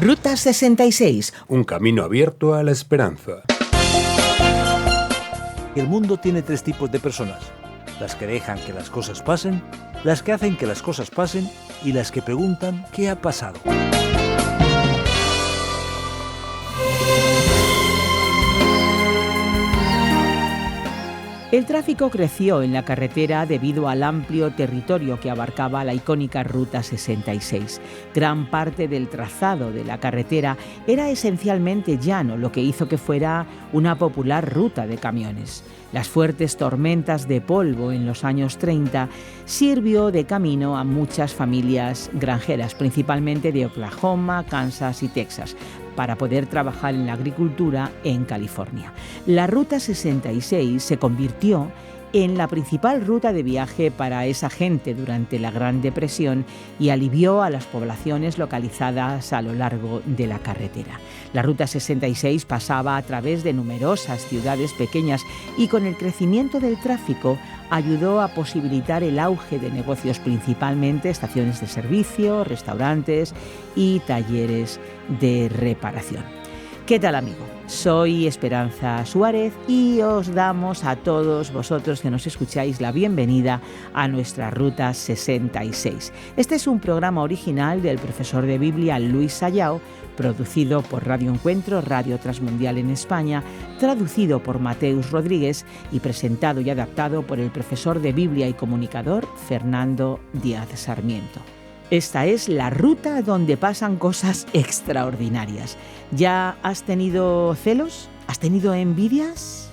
Ruta 66. Un camino abierto a la esperanza. El mundo tiene tres tipos de personas: las que dejan que las cosas pasen, las que hacen que las cosas pasen y las que preguntan ¿qué ha pasado? El tráfico creció en la carretera debido al amplio territorio que abarcaba la icónica Ruta 66. Gran parte del trazado de la carretera era esencialmente llano, lo que hizo que fuera una popular ruta de camiones. Las fuertes tormentas de polvo en los años 30 sirvió de camino a muchas familias granjeras, principalmente de Oklahoma, Kansas y Texas, para poder trabajar en la agricultura en California. La Ruta 66 se convirtió en la principal ruta de viaje para esa gente durante la Gran Depresión y alivió a las poblaciones localizadas a lo largo de la carretera. La Ruta 66 pasaba a través de numerosas ciudades pequeñas y con el crecimiento del tráfico ayudó a posibilitar el auge de negocios, principalmente estaciones de servicio, restaurantes y talleres de reparación. ¿Qué tal, amigo? Soy Esperanza Suárez y os damos a todos vosotros que nos escucháis la bienvenida a nuestra Ruta 66. Este es un programa original del profesor de Biblia Luis Sayao, producido por Radio Encuentro, Radio Transmundial en España, traducido por Mateus Rodríguez y presentado y adaptado por el profesor de Biblia y comunicador Fernando Díaz Sarmiento. Esta es la ruta donde pasan cosas extraordinarias. ¿Ya has tenido celos? ¿Has tenido envidias?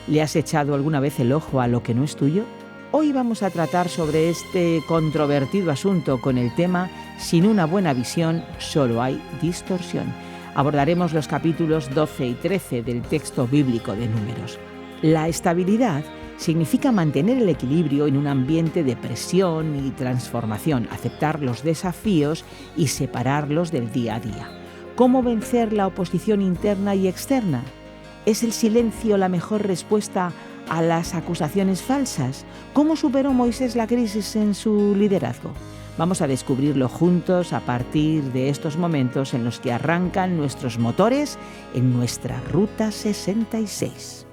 ¿Le has echado alguna vez el ojo a lo que no es tuyo? Hoy vamos a tratar sobre este controvertido asunto con el tema «Sin una buena visión solo hay distorsión». Abordaremos los capítulos 12 y 13 del texto bíblico de Números. La estabilidad significa mantener el equilibrio en un ambiente de presión y transformación, aceptar los desafíos y separarlos del día a día. ¿Cómo vencer la oposición interna y externa? ¿Es el silencio la mejor respuesta a las acusaciones falsas? ¿Cómo superó Moisés la crisis en su liderazgo? Vamos a descubrirlo juntos a partir de estos momentos en los que arrancan nuestros motores en nuestra Ruta 66.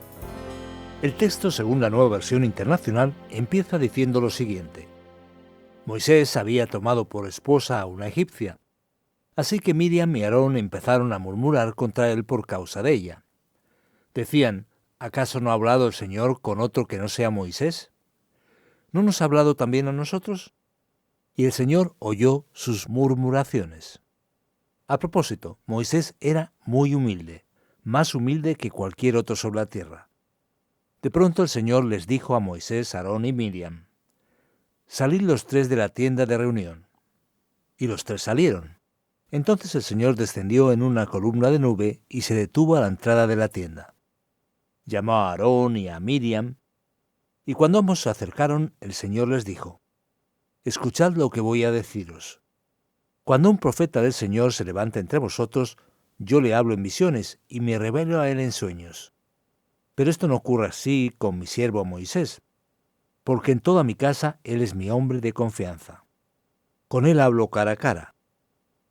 El texto, según la Nueva Versión Internacional, empieza diciendo lo siguiente: Moisés había tomado por esposa a una egipcia, así que Miriam y Aarón empezaron a murmurar contra él por causa de ella. Decían: ¿acaso no ha hablado el Señor con otro que no sea Moisés? ¿No nos ha hablado también a nosotros? Y el Señor oyó sus murmuraciones. A propósito, Moisés era muy humilde, más humilde que cualquier otro sobre la tierra. De pronto el Señor les dijo a Moisés, Aarón y Miriam: «Salid los tres de la tienda de reunión». Y los tres salieron. Entonces el Señor descendió en una columna de nube y se detuvo a la entrada de la tienda. Llamó a Aarón y a Miriam, y cuando ambos se acercaron, el Señor les dijo: «Escuchad lo que voy a deciros. Cuando un profeta del Señor se levanta entre vosotros, yo le hablo en visiones y me revelo a él en sueños. Pero esto no ocurre así con mi siervo Moisés, porque en toda mi casa él es mi hombre de confianza. Con él hablo cara a cara,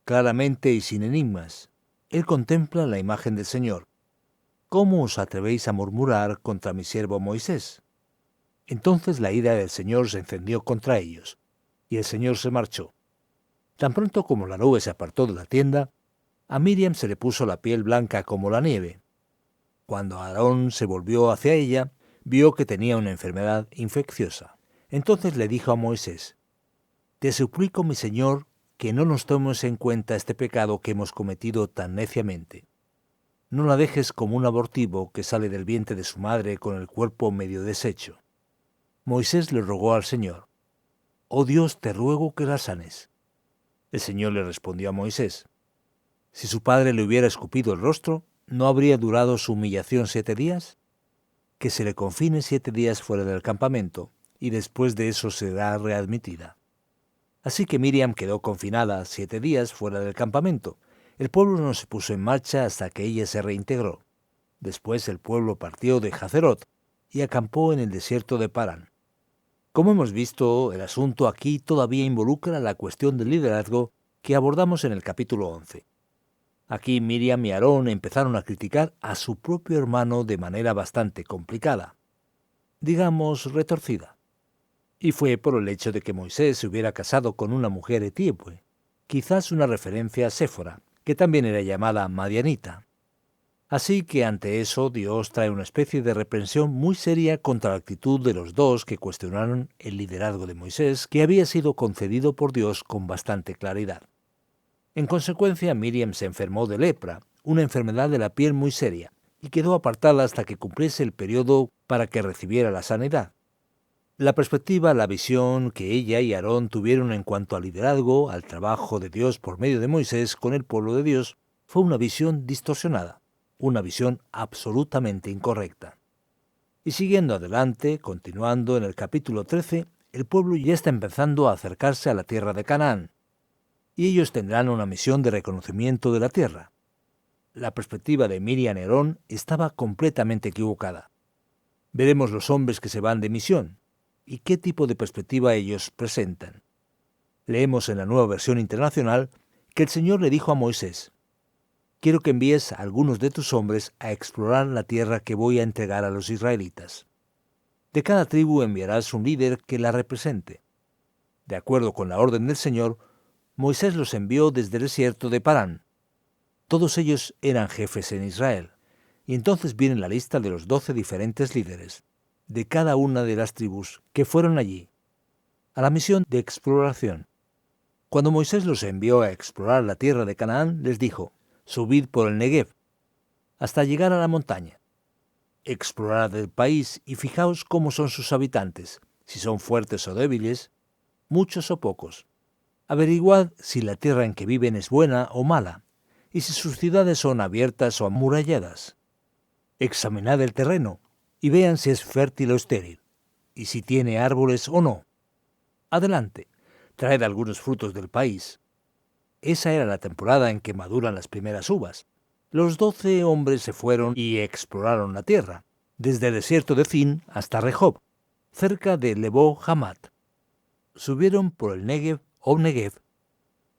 claramente y sin enigmas. Él contempla la imagen del Señor. ¿Cómo os atrevéis a murmurar contra mi siervo Moisés?». Entonces la ira del Señor se encendió contra ellos, y el Señor se marchó. Tan pronto como la nube se apartó de la tienda, a Miriam se le puso la piel blanca como la nieve. Cuando Aarón se volvió hacia ella, vio que tenía una enfermedad infecciosa. Entonces le dijo a Moisés: «Te suplico, mi señor, que no nos tomes en cuenta este pecado que hemos cometido tan neciamente. No la dejes como un abortivo que sale del vientre de su madre con el cuerpo medio deshecho». Moisés le rogó al Señor: «Oh Dios, te ruego que la sanes». El Señor le respondió a Moisés: «Si su padre le hubiera escupido el rostro, ¿no habría durado su humillación 7 días? Que se le confine 7 días fuera del campamento, y después de eso será readmitida». Así que Miriam quedó confinada 7 días fuera del campamento. El pueblo no se puso en marcha hasta que ella se reintegró. Después el pueblo partió de Hazerot y acampó en el desierto de Parán. Como hemos visto, el asunto aquí todavía involucra la cuestión del liderazgo que abordamos en el capítulo 11. Aquí Miriam y Aarón empezaron a criticar a su propio hermano de manera bastante complicada, digamos retorcida. Y fue por el hecho de que Moisés se hubiera casado con una mujer etíope, quizás una referencia a Séfora, que también era llamada Madianita. Así que ante eso Dios trae una especie de reprensión muy seria contra la actitud de los dos que cuestionaron el liderazgo de Moisés, que había sido concedido por Dios con bastante claridad. En consecuencia, Miriam se enfermó de lepra, una enfermedad de la piel muy seria, y quedó apartada hasta que cumpliese el periodo para que recibiera la sanidad. La perspectiva, la visión que ella y Aarón tuvieron en cuanto al liderazgo, al trabajo de Dios por medio de Moisés con el pueblo de Dios, fue una visión distorsionada, una visión absolutamente incorrecta. Y siguiendo adelante, continuando en el capítulo 13, el pueblo ya está empezando a acercarse a la tierra de Canaán, y ellos tendrán una misión de reconocimiento de la tierra. La perspectiva de Miriam y Aarón estaba completamente equivocada. Veremos los hombres que se van de misión, y qué tipo de perspectiva ellos presentan. Leemos en la Nueva Versión Internacional que el Señor le dijo a Moisés: «Quiero que envíes a algunos de tus hombres a explorar la tierra que voy a entregar a los israelitas. De cada tribu enviarás un líder que la represente». De acuerdo con la orden del Señor, Moisés los envió desde el desierto de Parán. Todos ellos eran jefes en Israel, y entonces viene la lista de los 12 diferentes líderes de cada una de las tribus que fueron allí, a la misión de exploración. Cuando Moisés los envió a explorar la tierra de Canaán, les dijo: «Subid por el Negev, hasta llegar a la montaña. Explorad el país y fijaos cómo son sus habitantes, si son fuertes o débiles, muchos o pocos. Averiguad si la tierra en que viven es buena o mala, y si sus ciudades son abiertas o amuralladas. Examinad el terreno, y vean si es fértil o estéril, y si tiene árboles o no. Adelante, traed algunos frutos del país». Esa era la temporada en que maduran las primeras uvas. Los 12 hombres se fueron y exploraron la tierra, desde el desierto de Zin hasta Rehob, cerca de Lebo Hamat. Subieron por el Negev o Negev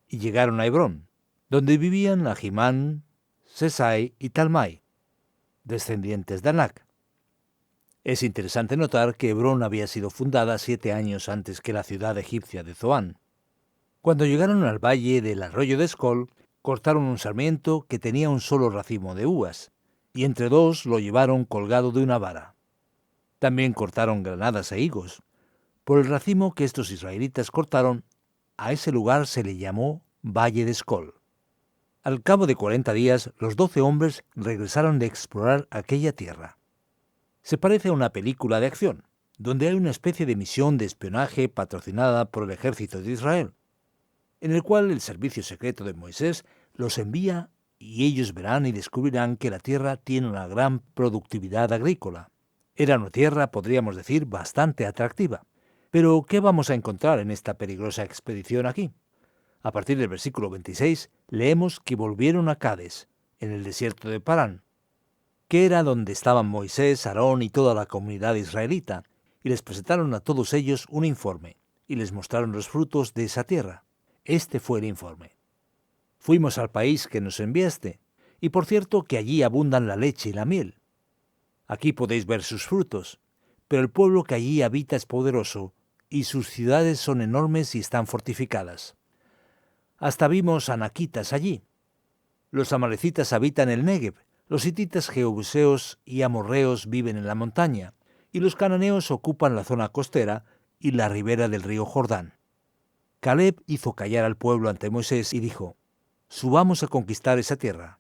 y llegaron a Hebrón, donde vivían Ahimán, Sesai y Talmai, descendientes de Anac. Es interesante notar que Hebrón había sido fundada 7 años antes que la ciudad egipcia de Zoán. Cuando llegaron al valle del arroyo de Escol, cortaron un sarmiento que tenía un solo racimo de uvas, y entre dos lo llevaron colgado de una vara. También cortaron granadas e higos. Por el racimo que estos israelitas cortaron, a ese lugar se le llamó Valle de Escol. Al cabo de 40 días, los 12 hombres regresaron de explorar aquella tierra. Se parece a una película de acción, donde hay una especie de misión de espionaje patrocinada por el ejército de Israel, en el cual el servicio secreto de Moisés los envía y ellos verán y descubrirán que la tierra tiene una gran productividad agrícola. Era una tierra, podríamos decir, bastante atractiva. Pero, ¿qué vamos a encontrar en esta peligrosa expedición aquí? A partir del versículo 26, leemos que volvieron a Cades, en el desierto de Parán, que era donde estaban Moisés, Aarón y toda la comunidad israelita, y les presentaron a todos ellos un informe, y les mostraron los frutos de esa tierra. Este fue el informe. «Fuimos al país que nos enviaste, y por cierto que allí abundan la leche y la miel. Aquí podéis ver sus frutos, pero el pueblo que allí habita es poderoso, y sus ciudades son enormes y están fortificadas. Hasta vimos anaquitas allí. Los amalecitas habitan el Negev, los hititas, jebuseos y amorreos viven en la montaña, y los cananeos ocupan la zona costera y la ribera del río Jordán». Caleb hizo callar al pueblo ante Moisés y dijo: «Subamos a conquistar esa tierra.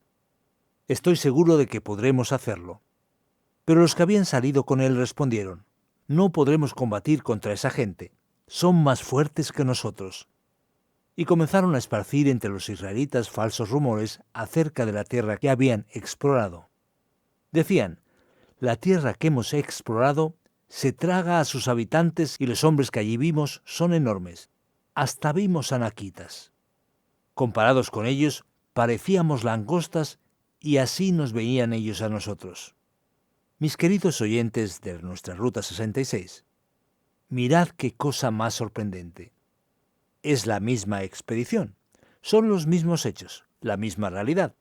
Estoy seguro de que podremos hacerlo». Pero los que habían salido con él respondieron: «No podremos combatir contra esa gente. Son más fuertes que nosotros». Y comenzaron a esparcir entre los israelitas falsos rumores acerca de la tierra que habían explorado. Decían: «La tierra que hemos explorado se traga a sus habitantes y los hombres que allí vimos son enormes. Hasta vimos anaquitas. Comparados con ellos, parecíamos langostas y así nos veían ellos a nosotros». Mis queridos oyentes de nuestra Ruta 66, mirad qué cosa más sorprendente. Es la misma expedición, son los mismos hechos, la misma realidad,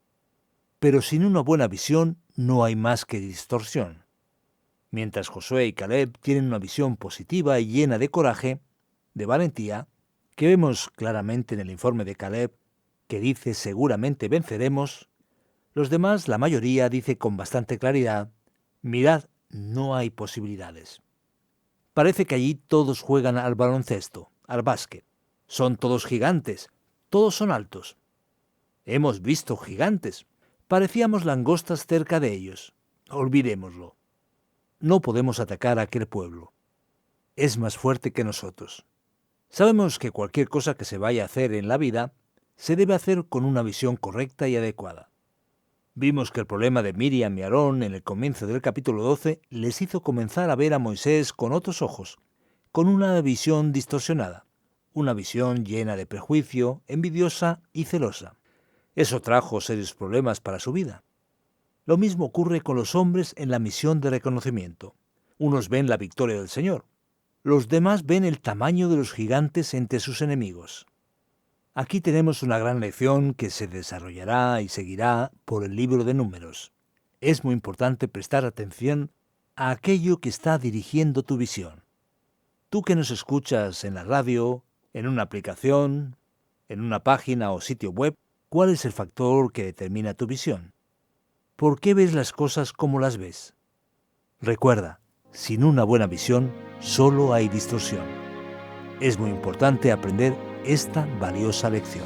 pero sin una buena visión no hay más que distorsión. Mientras Josué y Caleb tienen una visión positiva y llena de coraje, de valentía, que vemos claramente en el informe de Caleb, que dice seguramente venceremos, los demás, la mayoría, dice con bastante claridad, mirad, no hay posibilidades. Parece que allí todos juegan al baloncesto, al básquet. Son todos gigantes, todos son altos. Hemos visto gigantes. Parecíamos langostas cerca de ellos. Olvidémoslo. No podemos atacar a aquel pueblo. Es más fuerte que nosotros. Sabemos que cualquier cosa que se vaya a hacer en la vida se debe hacer con una visión correcta y adecuada. Vimos que el problema de Miriam y Aarón en el comienzo del capítulo 12 les hizo comenzar a ver a Moisés con otros ojos, con una visión distorsionada, una visión llena de prejuicio, envidiosa y celosa. Eso trajo serios problemas para su vida. Lo mismo ocurre con los hombres en la misión de reconocimiento. Unos ven la victoria del Señor. Los demás ven el tamaño de los gigantes entre sus enemigos. Aquí tenemos una gran lección que se desarrollará y seguirá por el libro de Números. Es muy importante prestar atención a aquello que está dirigiendo tu visión. Tú que nos escuchas en la radio, en una aplicación, en una página o sitio web, ¿cuál es el factor que determina tu visión? ¿Por qué ves las cosas como las ves? Recuerda, sin una buena visión, solo hay distorsión. Es muy importante aprender esta valiosa lección.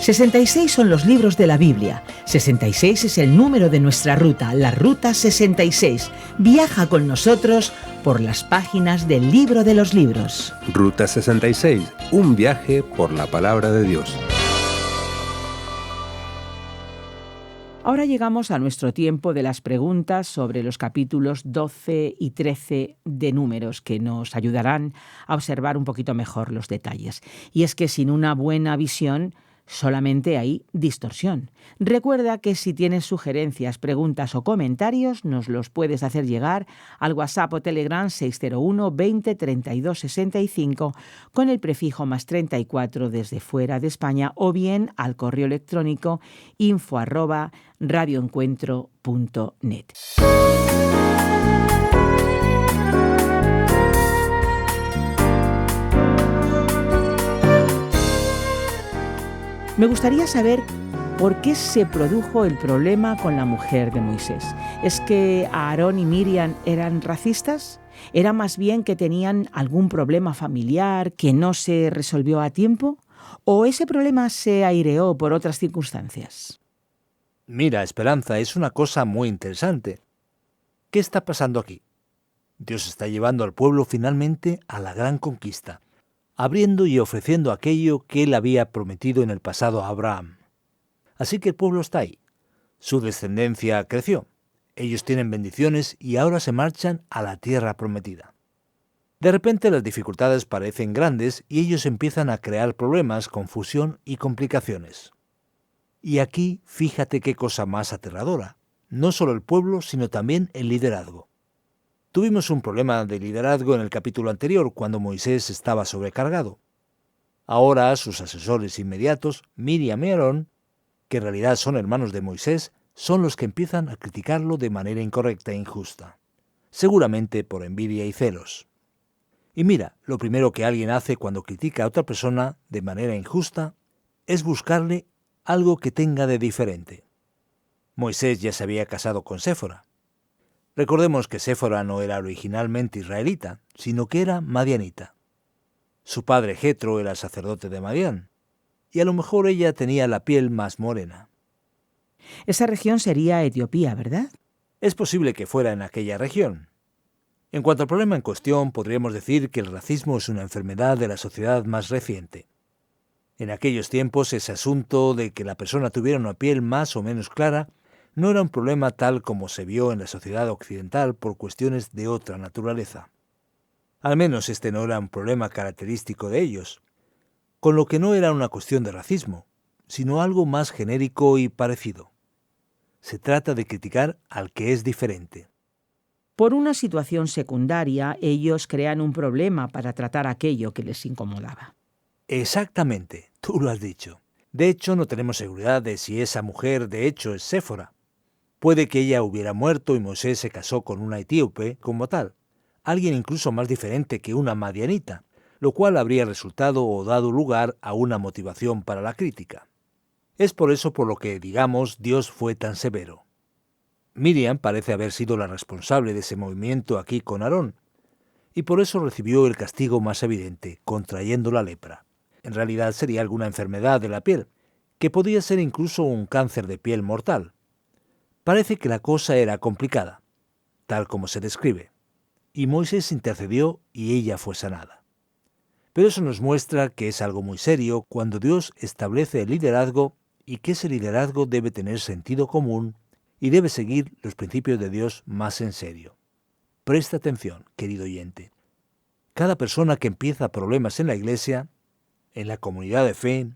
«66 son los libros de la Biblia. 66 es el número de nuestra ruta, la Ruta 66. Viaja con nosotros por las páginas del Libro de los Libros». Ruta 66, un viaje por la palabra de Dios. Ahora llegamos a nuestro tiempo de las preguntas sobre los capítulos 12 y 13 de Números, que nos ayudarán a observar un poquito mejor los detalles. Y es que sin una buena visión, solamente hay distorsión. Recuerda que si tienes sugerencias, preguntas o comentarios, nos los puedes hacer llegar al WhatsApp o Telegram 601 20 32 65 con el prefijo +34 desde fuera de España, o bien al correo electrónico info@radioencuentro.net. Me gustaría saber por qué se produjo el problema con la mujer de Moisés. ¿Es que Aarón y Miriam eran racistas? ¿Era más bien que tenían algún problema familiar que no se resolvió a tiempo? ¿O ese problema se aireó por otras circunstancias? Mira, Esperanza, es una cosa muy interesante. ¿Qué está pasando aquí? Dios está llevando al pueblo finalmente a la gran conquista, abriendo y ofreciendo aquello que él había prometido en el pasado a Abraham. Así que el pueblo está ahí. Su descendencia creció. Ellos tienen bendiciones y ahora se marchan a la tierra prometida. De repente las dificultades parecen grandes y ellos empiezan a crear problemas, confusión y complicaciones. Y aquí fíjate qué cosa más aterradora. No solo el pueblo, sino también el liderazgo. Tuvimos un problema de liderazgo en el capítulo anterior, cuando Moisés estaba sobrecargado. Ahora sus asesores inmediatos, Miriam y Aarón, que en realidad son hermanos de Moisés, son los que empiezan a criticarlo de manera incorrecta e injusta, seguramente por envidia y celos. Y mira, lo primero que alguien hace cuando critica a otra persona de manera injusta es buscarle algo que tenga de diferente. Moisés ya se había casado con Séfora. Recordemos que Séfora no era originalmente israelita, sino que era madianita. Su padre Jetro era sacerdote de Madián, y a lo mejor ella tenía la piel más morena. Esa región sería Etiopía, ¿verdad? Es posible que fuera en aquella región. En cuanto al problema en cuestión, podríamos decir que el racismo es una enfermedad de la sociedad más reciente. En aquellos tiempos, ese asunto de que la persona tuviera una piel más o menos clara no era un problema tal como se vio en la sociedad occidental por cuestiones de otra naturaleza. Al menos este no era un problema característico de ellos, con lo que no era una cuestión de racismo, sino algo más genérico y parecido. Se trata de criticar al que es diferente. Por una situación secundaria, ellos crean un problema para tratar aquello que les incomodaba. Exactamente, tú lo has dicho. De hecho, no tenemos seguridad de si esa mujer de hecho es Séfora. Puede que ella hubiera muerto y Moisés se casó con una etíope como tal, alguien incluso más diferente que una madianita, lo cual habría resultado o dado lugar a una motivación para la crítica. Es por eso por lo que, digamos, Dios fue tan severo. Miriam parece haber sido la responsable de ese movimiento aquí con Aarón, y por eso recibió el castigo más evidente, contrayendo la lepra. En realidad sería alguna enfermedad de la piel, que podía ser incluso un cáncer de piel mortal. Parece que la cosa era complicada, tal como se describe, y Moisés intercedió y ella fue sanada. Pero eso nos muestra que es algo muy serio cuando Dios establece el liderazgo y que ese liderazgo debe tener sentido común y debe seguir los principios de Dios más en serio. Presta atención, querido oyente. Cada persona que empieza problemas en la iglesia, en la comunidad de fe,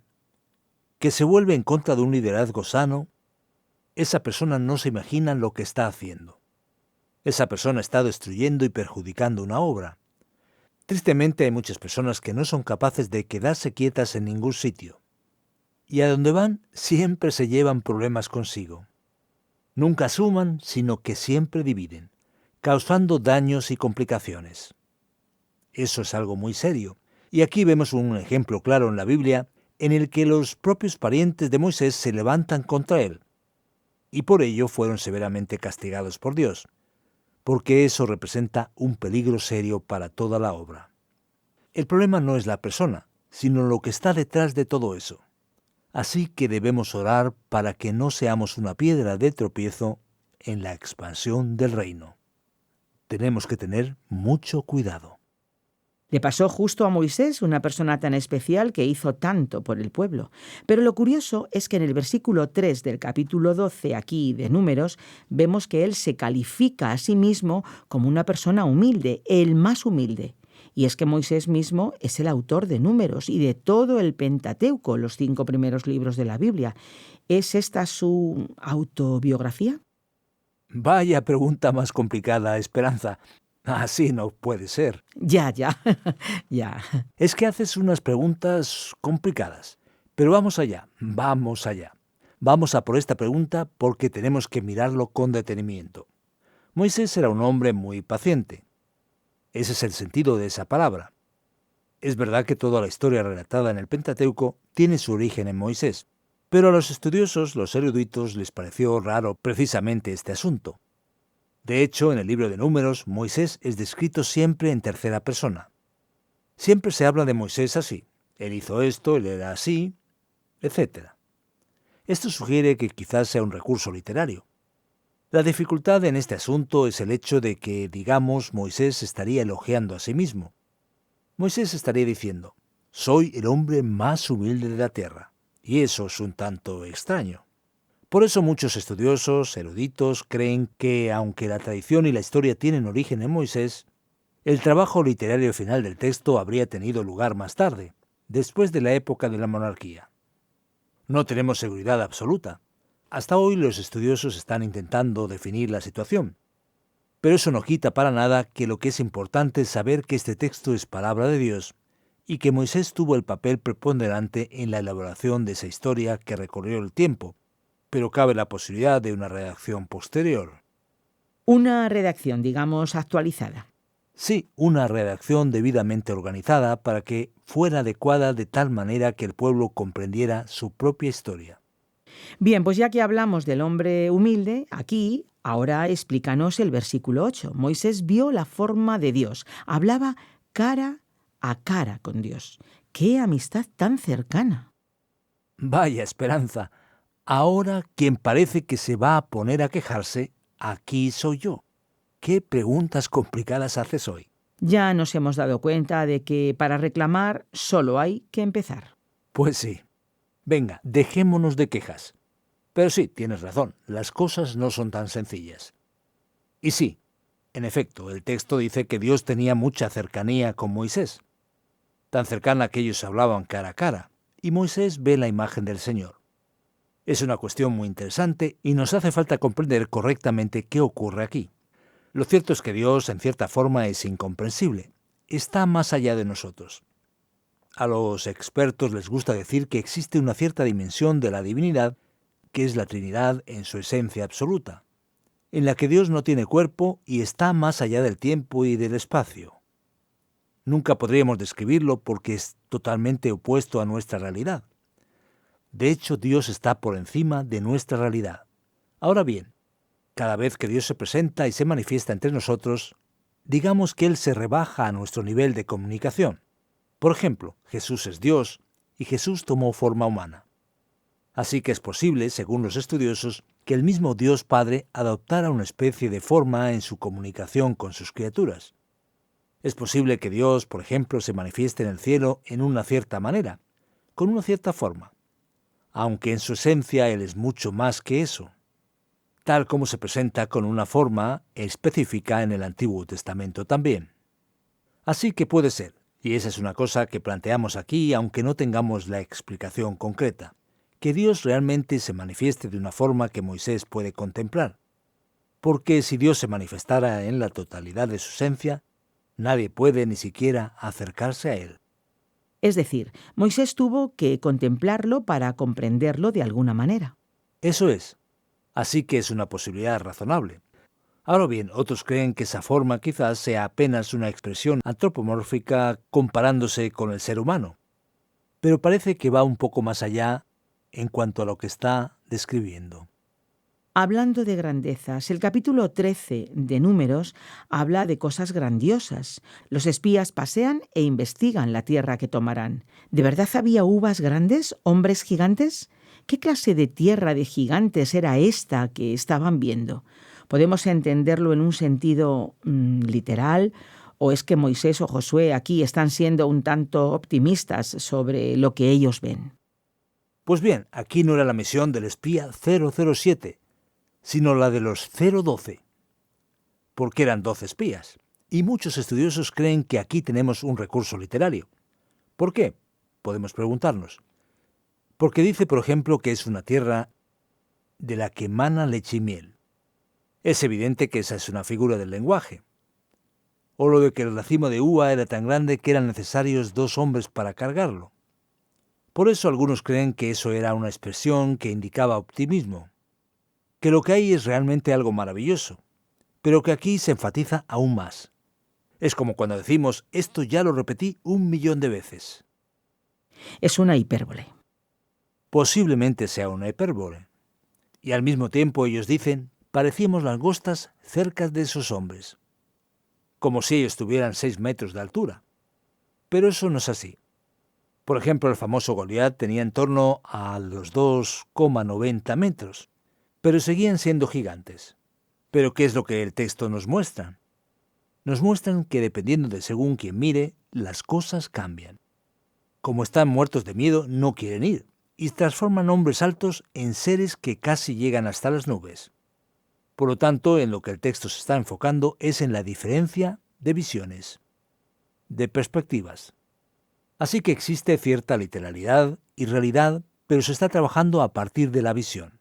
que se vuelve en contra de un liderazgo sano, esa persona no se imagina lo que está haciendo. Esa persona está destruyendo y perjudicando una obra. Tristemente hay muchas personas que no son capaces de quedarse quietas en ningún sitio. Y a donde van siempre se llevan problemas consigo. Nunca suman, sino que siempre dividen, causando daños y complicaciones. Eso es algo muy serio. Y aquí vemos un ejemplo claro en la Biblia en el que los propios parientes de Moisés se levantan contra él. Y por ello fueron severamente castigados por Dios, porque eso representa un peligro serio para toda la obra. El problema no es la persona, sino lo que está detrás de todo eso. Así que debemos orar para que no seamos una piedra de tropiezo en la expansión del reino. Tenemos que tener mucho cuidado. Le pasó justo a Moisés, una persona tan especial que hizo tanto por el pueblo. Pero lo curioso es que en el versículo 3 del capítulo 12, aquí de Números, vemos que él se califica a sí mismo como una persona humilde, el más humilde. Y es que Moisés mismo es el autor de Números y de todo el Pentateuco, los 5 primeros libros de la Biblia. ¿Es esta su autobiografía? Vaya pregunta más complicada, Esperanza. Así no puede ser. Ya. Es que haces unas preguntas complicadas. Pero vamos allá. Vamos a por esta pregunta porque tenemos que mirarlo con detenimiento. Moisés era un hombre muy paciente. Ese es el sentido de esa palabra. Es verdad que toda la historia relatada en el Pentateuco tiene su origen en Moisés, pero a los estudiosos, los eruditos, les pareció raro precisamente este asunto. De hecho, en el libro de Números, Moisés es descrito siempre en tercera persona. Siempre se habla de Moisés así. Él hizo esto, él era así, etc. Esto sugiere que quizás sea un recurso literario. La dificultad en este asunto es el hecho de que, digamos, Moisés estaría elogiando a sí mismo. Moisés estaría diciendo, soy el hombre más humilde de la tierra, y eso es un tanto extraño. Por eso muchos estudiosos, eruditos, creen que, aunque la tradición y la historia tienen origen en Moisés, el trabajo literario final del texto habría tenido lugar más tarde, después de la época de la monarquía. No tenemos seguridad absoluta. Hasta hoy los estudiosos están intentando definir la situación. Pero eso no quita para nada que lo que es importante es saber que este texto es palabra de Dios y que Moisés tuvo el papel preponderante en la elaboración de esa historia que recorrió el tiempo, pero cabe la posibilidad de una redacción posterior. Una redacción, digamos, actualizada. Sí, una redacción debidamente organizada para que fuera adecuada de tal manera que el pueblo comprendiera su propia historia. Bien, pues ya que hablamos del hombre humilde, aquí, ahora explícanos el versículo 8. Moisés vio la forma de Dios, hablaba cara a cara con Dios. ¡Qué amistad tan cercana! Vaya Esperanza, ahora quien parece que se va a poner a quejarse, aquí soy yo. ¿Qué preguntas complicadas haces hoy? Ya nos hemos dado cuenta de que para reclamar solo hay que empezar. Pues sí. Venga, dejémonos de quejas. Pero sí, tienes razón, las cosas no son tan sencillas. Y sí, En efecto, el texto dice que Dios tenía mucha cercanía con Moisés, tan cercana que ellos hablaban cara a cara, y Moisés ve la imagen del Señor. Es una cuestión muy interesante y nos hace falta comprender correctamente qué ocurre aquí. Lo cierto es que Dios, en cierta forma, es incomprensible. Está más allá de nosotros. A los expertos les gusta decir que existe una cierta dimensión de la divinidad, que es la Trinidad en su esencia absoluta, en la que Dios no tiene cuerpo y está más allá del tiempo y del espacio. Nunca podríamos describirlo porque es totalmente opuesto a nuestra realidad. De hecho, Dios está por encima de nuestra realidad. Ahora bien, cada vez que Dios se presenta y se manifiesta entre nosotros, digamos que Él se rebaja a nuestro nivel de comunicación. Por ejemplo, Jesús es Dios y Jesús tomó forma humana. Así que es posible, según los estudiosos, que el mismo Dios Padre adoptara una especie de forma en su comunicación con sus criaturas. Es posible que Dios, por ejemplo, se manifieste en el cielo en una cierta manera, con una cierta forma, aunque en su esencia Él es mucho más que eso, tal como se presenta con una forma específica en el Antiguo Testamento también. Así que puede ser, y esa es una cosa que planteamos aquí, aunque no tengamos la explicación concreta, que Dios realmente se manifieste de una forma que Moisés puede contemplar. Porque si Dios se manifestara en la totalidad de su esencia, nadie puede ni siquiera acercarse a Él. Es decir, Moisés tuvo que contemplarlo para comprenderlo de alguna manera. Eso es. Así que es una posibilidad razonable. Ahora bien, otros creen que esa forma quizás sea apenas una expresión antropomórfica comparándose con el ser humano. Pero parece que va un poco más allá en cuanto a lo que está describiendo. Hablando de grandezas, el capítulo 13 de Números habla de cosas grandiosas. Los espías pasean e investigan la tierra que tomarán. ¿De verdad había uvas grandes, hombres gigantes? ¿Qué clase de tierra de gigantes era esta que estaban viendo? ¿Podemos entenderlo en un sentido literal? ¿O es que Moisés o Josué aquí están siendo un tanto optimistas sobre lo que ellos ven? Pues bien, aquí no era la misión del espía 007, sino la de los 012, porque eran 12 espías. Y muchos estudiosos creen que aquí tenemos un recurso literario. ¿Por qué? Podemos preguntarnos. Porque dice, por ejemplo, que es una tierra de la que emana leche y miel. Es evidente que esa es una figura del lenguaje. O lo de que el racimo de uva era tan grande que eran necesarios 2 hombres para cargarlo. Por eso algunos creen que eso era una expresión que indicaba optimismo, que lo que hay es realmente algo maravilloso, pero que aquí se enfatiza aún más. Es como cuando decimos, esto ya lo repetí 1.000.000 de veces. Es una hipérbole. Posiblemente sea una hipérbole. Y al mismo tiempo ellos dicen, parecíamos langostas cerca de esos hombres, como si ellos tuvieran 6 metros de altura. Pero eso no es así. Por ejemplo, el famoso Goliat tenía en torno a los 2,90 metros, pero seguían siendo gigantes. ¿Pero qué es lo que el texto nos muestra? Nos muestran que dependiendo de según quien mire, las cosas cambian. Como están muertos de miedo, no quieren ir, y transforman hombres altos en seres que casi llegan hasta las nubes. Por lo tanto, en lo que el texto se está enfocando es en la diferencia de visiones, de perspectivas. Así que existe cierta literalidad y realidad, pero se está trabajando a partir de la visión.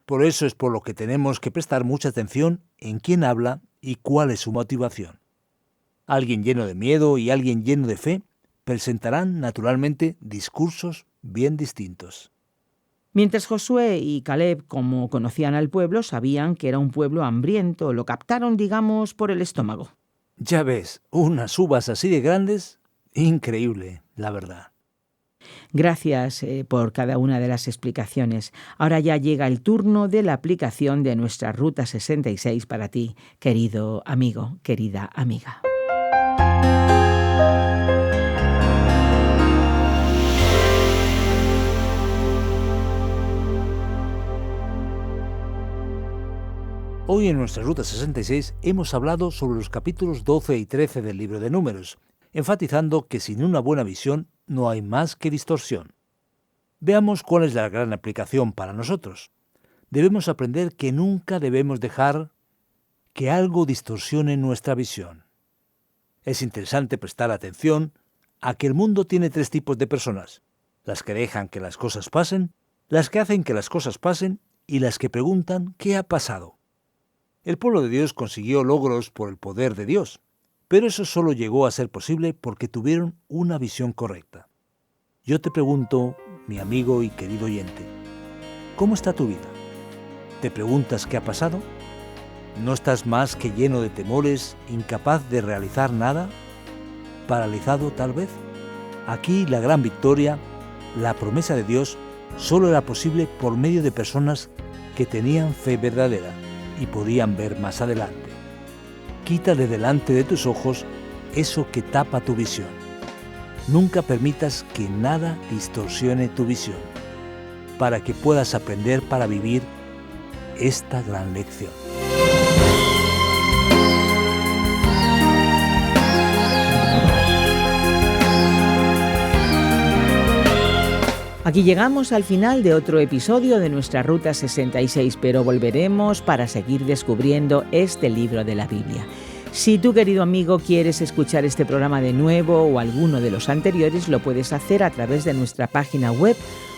Por eso es por lo que tenemos que prestar mucha atención en quién habla y cuál es su motivación. Alguien lleno de miedo y alguien lleno de fe presentarán naturalmente discursos bien distintos. Mientras Josué y Caleb, como conocían al pueblo, sabían que era un pueblo hambriento, lo captaron, digamos, por el estómago. Ya ves, unas uvas así de grandes, increíble, la verdad. Gracias por cada una de las explicaciones. Ahora ya llega el turno de la aplicación de nuestra Ruta 66 para ti, querido amigo, querida amiga. Hoy en nuestra Ruta 66 hemos hablado sobre los capítulos 12 y 13 del libro de Números, enfatizando que sin una buena visión no hay más que distorsión. Veamos cuál es la gran aplicación para nosotros. Debemos aprender que nunca debemos dejar que algo distorsione nuestra visión. Es interesante prestar atención a que el mundo tiene 3 tipos de personas: las que dejan que las cosas pasen, las que hacen que las cosas pasen y las que preguntan ¿qué ha pasado? El pueblo de Dios consiguió logros por el poder de Dios, pero eso solo llegó a ser posible porque tuvieron una visión correcta. Yo te pregunto, mi amigo y querido oyente, ¿cómo está tu vida? ¿Te preguntas qué ha pasado? ¿No estás más que lleno de temores, incapaz de realizar nada? ¿Paralizado tal vez? Aquí la gran victoria, la promesa de Dios, solo era posible por medio de personas que tenían fe verdadera y podían ver más adelante. Quita de delante de tus ojos eso que tapa tu visión. Nunca permitas que nada distorsione tu visión, para que puedas aprender para vivir esta gran lección. Aquí llegamos al final de otro episodio de nuestra Ruta 66, pero volveremos para seguir descubriendo este libro de la Biblia. Si tú, querido amigo, quieres escuchar este programa de nuevo o alguno de los anteriores, lo puedes hacer a través de nuestra página web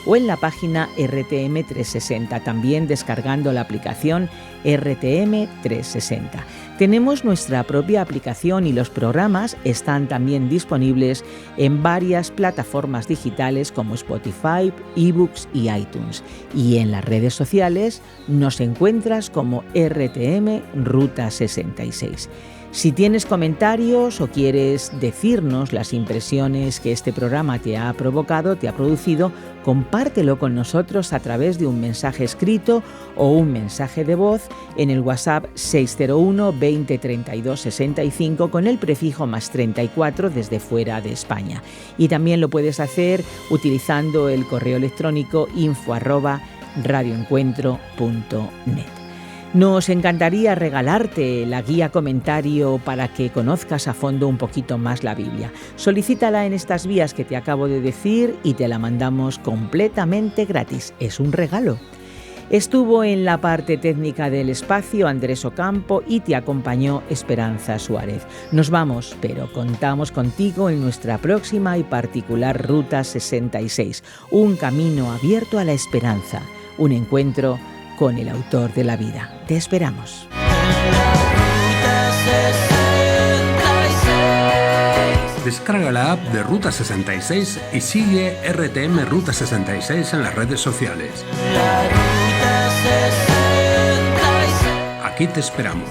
o en la página RTM 360, también descargando la aplicación RTM 360. Tenemos nuestra propia aplicación y los programas están también disponibles en varias plataformas digitales como Spotify, eBooks y iTunes. Y en las redes sociales nos encuentras como RTM Ruta 66. Si tienes comentarios o quieres decirnos las impresiones que este programa te ha producido, compártelo con nosotros a través de un mensaje escrito o un mensaje de voz en el WhatsApp 601 20 32 65 con el prefijo +34 desde fuera de España. Y también lo puedes hacer utilizando el correo electrónico info@radioencuentro.net. Nos encantaría regalarte la guía comentario para que conozcas a fondo un poquito más la Biblia. Solicítala en estas vías que te acabo de decir y te la mandamos completamente gratis. Es un regalo. Estuvo en la parte técnica del espacio Andrés Ocampo y te acompañó Esperanza Suárez. Nos vamos, pero contamos contigo en nuestra próxima y particular Ruta 66. Un camino abierto a la esperanza. Un encuentro con el autor de la vida. Te esperamos. Descarga la app de Ruta 66 y sigue RTM Ruta 66 en las redes sociales. Aquí te esperamos.